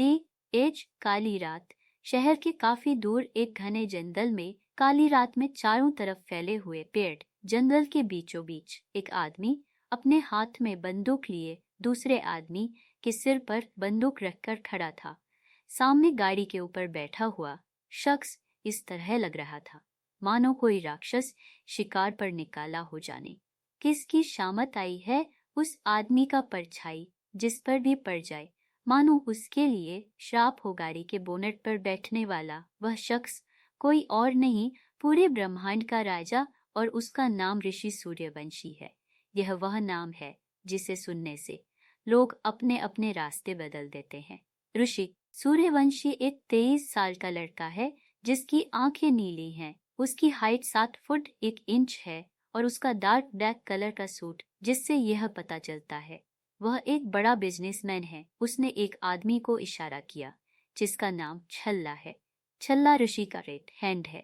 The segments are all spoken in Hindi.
CH काली रात। शहर के काफी दूर एक घने जंगल में काली रात में चारों तरफ फैले हुए पेड़, जंगल के बीचों बीच एक आदमी अपने हाथ में बंदूक लिए दूसरे आदमी के सिर पर बंदूक रखकर खड़ा था। सामने गाड़ी के ऊपर बैठा हुआ शख्स इस तरह लग रहा था मानो कोई राक्षस शिकार पर निकाला हो जाने। किसकी शामत आई है उस आदमी का परछाई जिस पर भी पड़ जाए मानो उसके लिए श्राप हो। गाड़ी के बोनट पर बैठने वाला वह शख्स कोई और नहीं, पूरे ब्रह्मांड का राजा, और उसका नाम ऋषि सूर्यवंशी है। यह वह नाम है जिसे सुनने से लोग अपने अपने रास्ते बदल देते हैं। ऋषि सूर्यवंशी एक 23 साल का लड़का है जिसकी आंखें नीली हैं। उसकी हाइट 7 फुट 1 इंच है और उसका डार्क ब्लैक कलर का सूट जिससे यह पता चलता है वह एक बड़ा बिजनेसमैन है। उसने एक आदमी को इशारा किया जिसका नाम छल्ला है। छल्ला ऋषि का रेड हैंड है।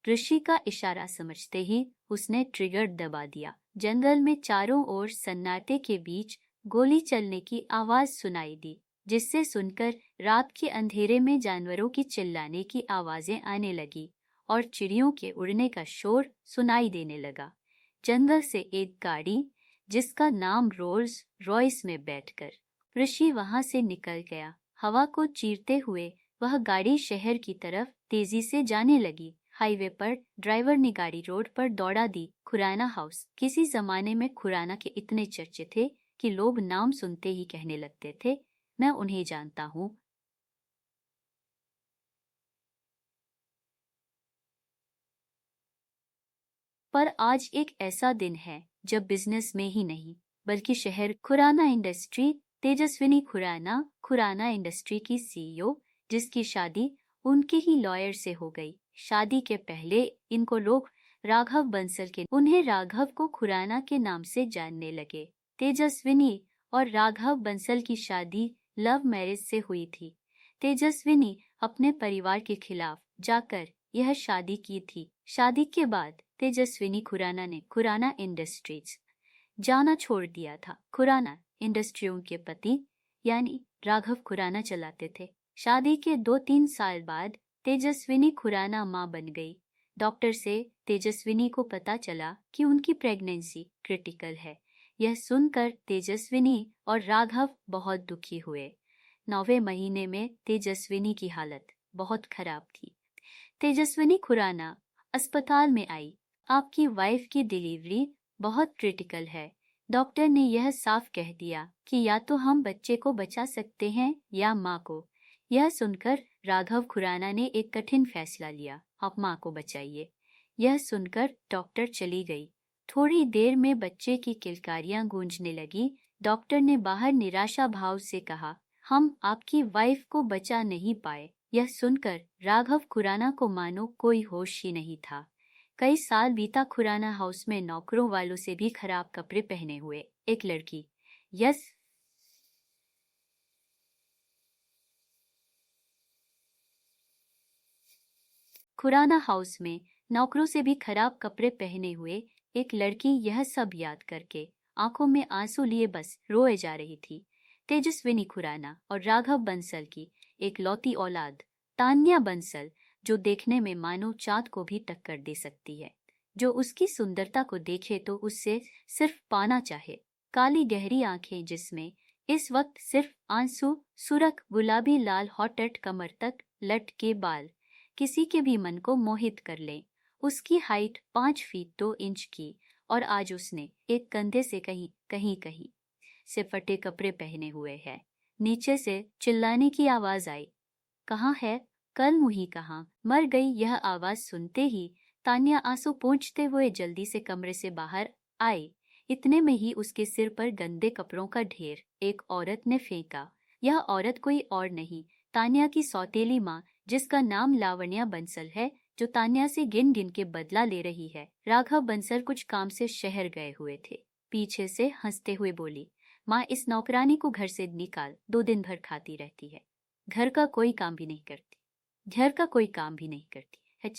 ऋषि का इशारा समझते ही उसने ट्रिगर दबा दिया। जंगल में चारों ओर सन्नाटे के बीच गोली चलने की आवाज सुनाई दी जिससे सुनकर रात के अंधेरे में जानवरों की चिल्लाने की आवाजें आने लगी और चिड़ियों के उड़ने का शोर सुनाई देने लगा। जंगल से एक गाड़ी जिसका नाम रोल्स रॉयस में बैठकर ऋषि वहां से निकल गया। हवा को चीरते हुए वह गाड़ी शहर की तरफ तेजी से जाने लगी। हाईवे पर ड्राइवर ने गाड़ी रोड पर दौड़ा दी। खुराना हाउस। किसी जमाने में खुराना के इतने चर्चे थे कि लोग नाम सुनते ही कहने लगते थे, मैं उन्हें जानता हूँ। पर आज एक ऐसा दिन है जब बिजनेस में ही नहीं बल्कि शहर खुराना इंडस्ट्री, तेजस्विनी खुराना, खुराना इंडस्ट्री की CEO, जिसकी शादी उनके ही लॉयर से हो गई। शादी के पहले इनको लोग राघव बंसल के उन्हें राघव को खुराना के नाम से जानने लगे। तेजस्विनी और राघव बंसल की शादी लव मैरिज से हुई थी। तेजस्विनी अपने परिवार के खिलाफ जाकर यह शादी की थी। शादी के बाद तेजस्विनी खुराना ने खुराना इंडस्ट्रीज जाना छोड़ दिया था। खुराना इंडस्ट्रियों के पति यानी राघव खुराना चलाते थे। शादी के 2-3 साल बाद तेजस्विनी खुराना मां बन गई। डॉक्टर से तेजस्विनी को पता चला कि उनकी प्रेगनेंसी क्रिटिकल है। यह सुनकर तेजस्विनी और राघव बहुत दुखी हुए। 9वें महीने में तेजस्विनी की हालत बहुत खराब थी। तेजस्विनी खुराना अस्पताल में आई। आपकी वाइफ की डिलीवरी बहुत क्रिटिकल है। डॉक्टर ने यह साफ कह दिया कि या तो हम बच्चे को बचा सकते हैं या माँ को। यह सुनकर राघव खुराना ने एक कठिन फैसला लिया, आप माँ को बचाइए। यह सुनकर डॉक्टर चली गई। थोड़ी देर में बच्चे की किलकारियां गूंजने लगी। डॉक्टर ने बाहर निराशा भाव से कहा, हम आपकी वाइफ को बचा नहीं पाए। यह सुनकर राघव खुराना को मानो कोई होश ही नहीं था। कई साल बीता। खुराना हाउस में नौकरों वालों से भी खराब कपड़े पहने हुए एक लड़की यस खुराना हाउस में नौकरों से भी खराब कपड़े पहने हुए एक लड़की यह सब याद करके आंखों में आंसू लिए बस रोए जा रही थी। तेजस्विनी खुराना और राघव बंसल की एक लौती औलाद तान्या बंसल, जो देखने में मानो चाँद को भी टक्कर दे सकती है, जो उसकी सुंदरता को देखे तो उससे सिर्फ पाना चाहे। काली गहरी आंखें जिसमें इस वक्त सिर्फ आंसू, सुरख गुलाबी लाल हॉटट कमर तक लटके बाल किसी के भी मन को मोहित कर ले। उसकी हाइट 5 फीट 2 इंच की और आज उसने एक कंधे से कहीं कहीं कहीं से फटे कपड़े पहने हुए हैं। नीचे से चिल्लाने की आवाज आई, कहाँ है कल मुही, कहाँ मर गई। यह आवाज सुनते ही तान्या आंसू पोंछते हुए जल्दी से कमरे से बाहर आई। इतने में ही उसके सिर पर गंदे कपड़ों का ढेर एक औरत ने फेंका। यह औरत कोई और नहीं, तान्या की सौतेली माँ, जिसका नाम लावण्या बंसल है, जो तान्या से गिन गिन के बदला ले रही है। राघव बंसल कुछ काम से शहर गए हुए थे। पीछे से हंसते हुए बोली, माँ इस नौकरानी को घर से निकाल, 2 दिन भर खाती रहती है, घर का कोई काम भी नहीं करती, घर का कोई काम भी नहीं करती है।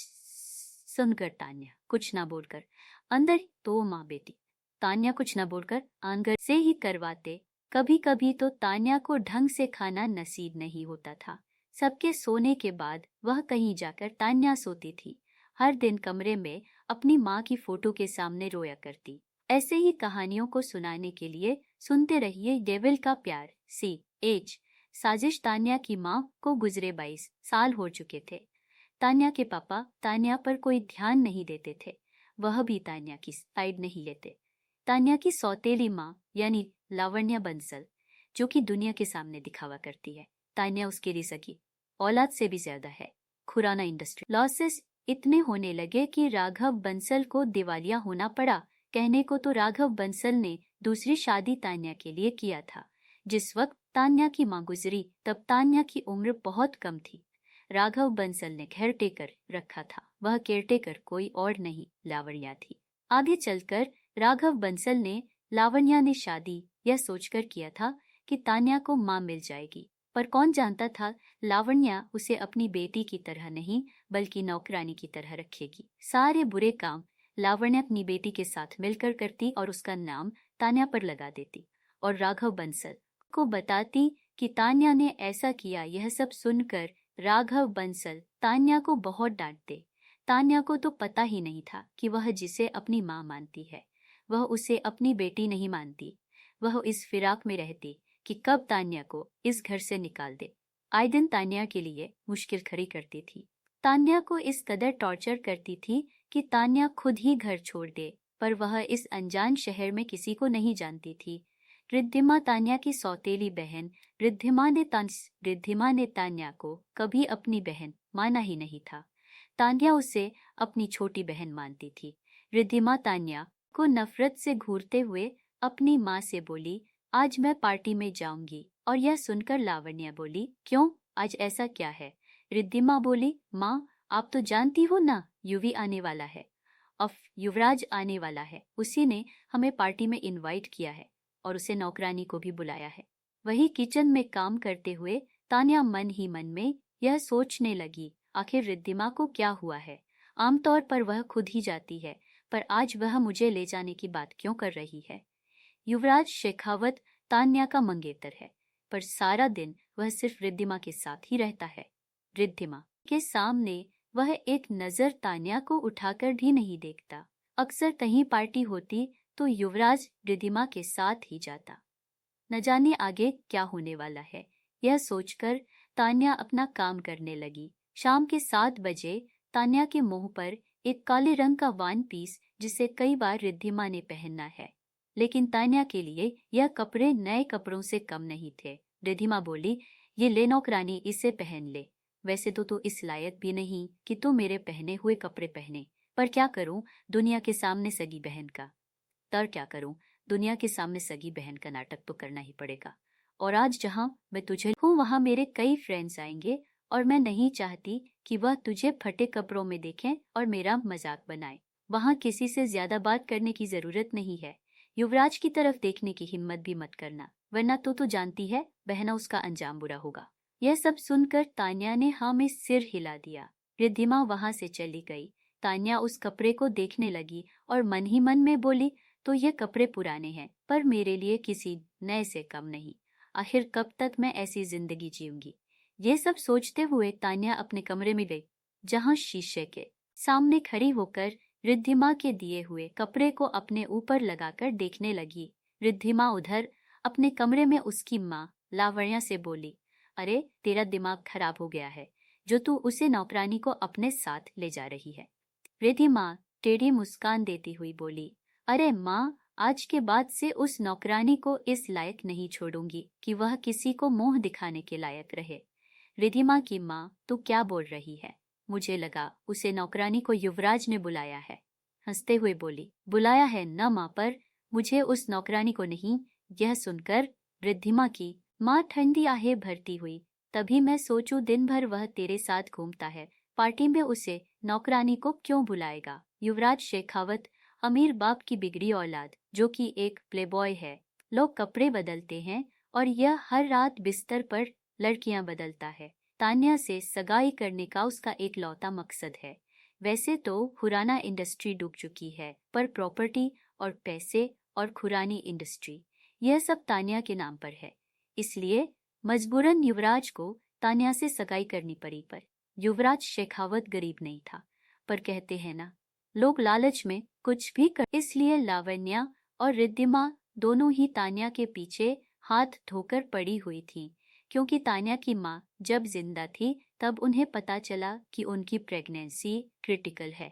सुनकर तान्या कुछ ना बोलकर अंदर तो माँ बेटी तान्या कुछ ना बोलकर आंगन से ही करवाते कभी कभी तो तान्या को ढंग से खाना नसीब नहीं होता था। सबके सोने के बाद वह कहीं जाकर तान्या सोती थी। हर दिन कमरे में अपनी माँ की फोटो के सामने रोया करती। ऐसे ही कहानियों को सुनाने के लिए सुनते रहिए डेविल का प्यार। CH साजिश। तान्या की माँ को गुजरे 22 साल हो चुके थे। तान्या के पापा तान्या पर कोई ध्यान नहीं देते थे। वह भी तान्या की साइड नहीं लेते। तान्या की सौतेली माँ यानी लावण्या बंसल, जो कि दुनिया के सामने दिखावा करती है, तान्या उसकी रिसकी औलाद से भी ज्यादा है। खुराना इंडस्ट्री लॉसेस इतने होने लगे कि राघव बंसल को दिवालिया होना पड़ा। कहने को तो राघव बंसल ने दूसरी शादी तान्या के लिए किया था। जिस वक्त तान्या की मां गुजरी तब तान्या की उम्र बहुत कम थी। राघव बंसल ने केयर टेकर रखा था। वह केयर टेकर कोई और नहीं, लावण्या थी। आगे चलकर राघव बंसल ने लावण्या ने शादी यह सोचकर किया था कि तान्या को मां मिल जाएगी, पर कौन जानता था लावण्या उसे अपनी बेटी की तरह नहीं बल्कि नौकरानी की तरह रखेगी। सारे बुरे काम लावण्या अपनी बेटी के साथ मिलकर करती और उसका नाम तान्या पर लगा देती और राघव बंसल को बताती कि तान्या ने ऐसा किया। यह सब सुनकर राघव बंसल तान्या को बहुत डांटते। तान्या को तो पता ही नहीं था कि वह जिसे अपनी मां मानती है वह उसे अपनी बेटी नहीं मानती। वह इस फिराक में रहती कि कब तान्या को इस घर से निकाल दे। आए दिन तान्या के लिए मुश्किल खड़ी करती थी। तान्या को इस कदर टॉर्चर करती थी कि तान्या खुद ही घर छोड़ दे, पर वह इस अनजान शहर में किसी को नहीं जानती थी। रिद्धिमा तान्या की सौतेली बहन। रिद्धिमा ने तान्या को कभी अपनी बहन माना ही नहीं था। तान्या उसे अपनी छोटी बहन मानती थी। रिद्धिमा तान्या को नफरत से घूरते हुए अपनी माँ से बोली, आज मैं पार्टी में जाऊंगी। और यह सुनकर लावण्या बोली, क्यों, आज ऐसा क्या है? रिद्धिमा बोली, माँ आप तो जानती हो ना, युवी आने वाला है, युवराज आने वाला है। उसी ने हमें पार्टी में इनवाइट किया है और उसे नौकरानी को भी बुलाया है। वही किचन में काम करते हुए तान्या मन ही मन में यह सोचने लगी, आखिर रिद्धिमा को क्या हुआ है? आमतौर पर वह खुद ही जाती है, पर आज वह मुझे ले जाने की बात क्यों कर रही है? युवराज शेखावत तान्या का मंगेतर है, पर सारा दिन वह सिर्फ रिद्धिमा के साथ ही रहता है। रिद्धिमा के सामने वह एक नजर तान्या को उठाकर भी नहीं देखता। अक्सर कहीं पार्टी होती तो युवराज रिद्धिमा के साथ ही जाता। न जाने आगे क्या होने वाला है, यह सोचकर तान्या अपना काम करने लगी। शाम के 7 बजे तान्या के मुंह पर एक काले रंग का वन पीस, जिसे कई बार रिद्धिमा ने पहनना है, लेकिन तान्या के लिए यह कपड़े नए कपड़ों से कम नहीं थे। रिद्धिमा बोली, ये ले नौकरानी, इसे पहन ले। वैसे तो तू इस लायक भी नहीं कि तू मेरे पहने हुए कपड़े पहने, पर क्या करूं, दुनिया के सामने सगी बहन का क्या करूं, दुनिया के सामने सगी बहन का नाटक तो करना ही पड़ेगा। और आज जहां मैं तुझे हूं वहां मेरे कई फ्रेंड्स आएंगे और मैं नहीं चाहती कि वह तुझे फटे कपड़ों में देखें और मेरा मजाक बनाए। वहां किसी से ज्यादा बात करने की जरूरत नहीं है। युवराज की तरफ देखने की हिम्मत भी मत करना, वरना तो जानती है बहना उसका अंजाम बुरा होगा। यह सब सुनकर तान्या ने हाँ में सिर हिला दिया। रिद्धिमा वहां से चली गई। तान्या उस कपड़े को देखने लगी और मन ही मन में बोली, तो ये कपड़े पुराने हैं पर मेरे लिए किसी नए से कम नहीं। आखिर कब तक मैं ऐसी जिंदगी जीऊंगी? ये सब सोचते हुए तान्या अपने कमरे में गई, जहां शीशे के सामने खड़ी होकर रिद्धिमा के दिए हुए कपड़े को अपने ऊपर लगाकर देखने लगी। रिद्धिमा उधर अपने कमरे में उसकी माँ लावण्या से बोली, अरे तेरा दिमाग खराब हो गया है जो तू उसे नौकरानी को अपने साथ ले जा रही है। रिद्धिमा टेढ़ी मुस्कान देती हुई बोली, अरे माँ, आज के बाद से उस नौकरानी को इस लायक नहीं छोड़ूंगी कि वह किसी को मुंह दिखाने के लायक रहे। रिद्धिमा की माँ, तू क्या बोल रही है? मुझे लगा उसे नौकरानी को युवराज ने बुलाया है। हंसते हुए बोली, बुलाया है न माँ, पर मुझे उस नौकरानी को नहीं। यह सुनकर रिद्धिमा की माँ ठंडी आहें भरती हुई, तभी मैं सोचूं दिन भर वह तेरे साथ घूमता है, पार्टी में उसे नौकरानी को क्यों बुलाएगा? युवराज शेखावत अमीर बाप की बिगड़ी औलाद, जो कि एक प्लेबॉय है। लोग कपड़े बदलते हैं और यह हर रात बिस्तर पर लड़कियां बदलता है। तान्या से सगाई करने का उसका एक लौता मकसद है। वैसे तो खुराना इंडस्ट्री डूब चुकी है, पर प्रॉपर्टी और पैसे और खुरानी इंडस्ट्री, यह सब तान्या के नाम पर है, इसलिए मजबूरन युवराज को तान्या से सगाई करनी पड़ी। पर युवराज शेखावत गरीब नहीं था, पर कहते हैं ना, लोग लालच में कुछ भी कर। इसलिए लावण्या और रिद्धिमा दोनों ही तान्या के पीछे हाथ धोकर पड़ी हुई थीं, क्योंकि तान्या की माँ जब जिंदा थी तब उन्हें पता चला कि उनकी प्रेगनेंसी क्रिटिकल है।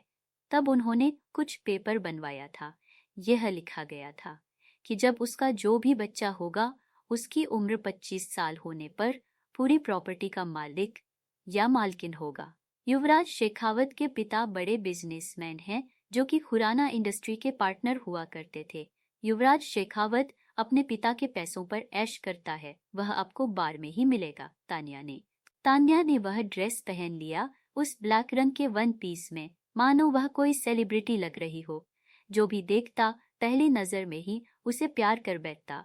तब उन्होंने कुछ पेपर बनवाया था। यह लिखा गया था कि जब उसका जो भी बच्चा होगा उसकी उम्र 25 साल होने पर पूरी प्रॉपर्टी का मालिक या मालकिन होगा। युवराज शेखावत के पिता बड़े बिजनेसमैन हैं जो कि खुराना इंडस्ट्री के पार्टनर हुआ करते थे। युवराज शेखावत अपने पिता के पैसों पर ऐश करता है, वह आपको बार में ही मिलेगा। तान्या ने वह ड्रेस पहन लिया, उस ब्लैक रंग के वन पीस में, मानो वह कोई सेलिब्रिटी लग रही हो। जो भी देखता पहली नजर में ही उसे प्यार कर बैठता।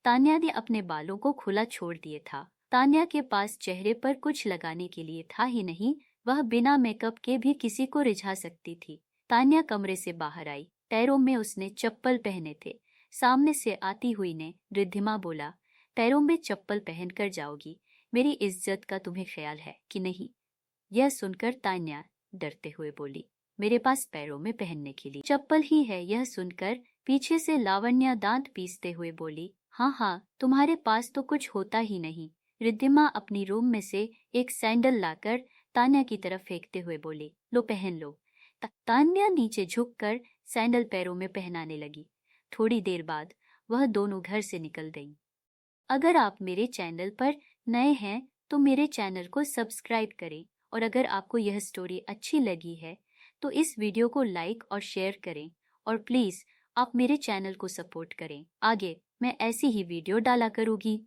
तान्या ने अपने बालों को खुला छोड़ दिए था। तान्या के पास चेहरे पर कुछ लगाने के लिए था ही नहीं, वह बिना मेकअप के भी किसी को रिझा सकती थी। तान्या कमरे से बाहर आई, पैरों में उसने चप्पल पहने थे। सामने से आती हुई ने रिद्धिमा बोला, पैरों में चप्पल पहनकर जाओगी, मेरी इज्जत का तुम्हें ख्याल है कि नहीं? यह सुनकर तान्या डरते हुए बोली, मेरे पास पैरों में पहनने के लिए चप्पल ही है। यह सुनकर पीछे से लावण्या दांत पीसते हुए बोली, हाँ हाँ, तुम्हारे पास तो कुछ होता ही नहीं। रिद्धिमा अपनी रूम में से एक सैंडल लाकर तान्या की तरफ फेंकते हुए बोली, लो पहन लो। तान्या नीचे झुककर सैंडल पैरों में पहनाने लगी। थोड़ी देर बाद वह दोनों घर से निकल गईं। अगर आप मेरे चैनल पर नए हैं तो मेरे चैनल को सब्सक्राइब करें, और अगर आपको यह स्टोरी अच्छी लगी है तो इस वीडियो को लाइक और शेयर करें, और प्लीज़ आप मेरे चैनल को सपोर्ट करें। आगे मैं ऐसी ही वीडियो डाला करूँगी।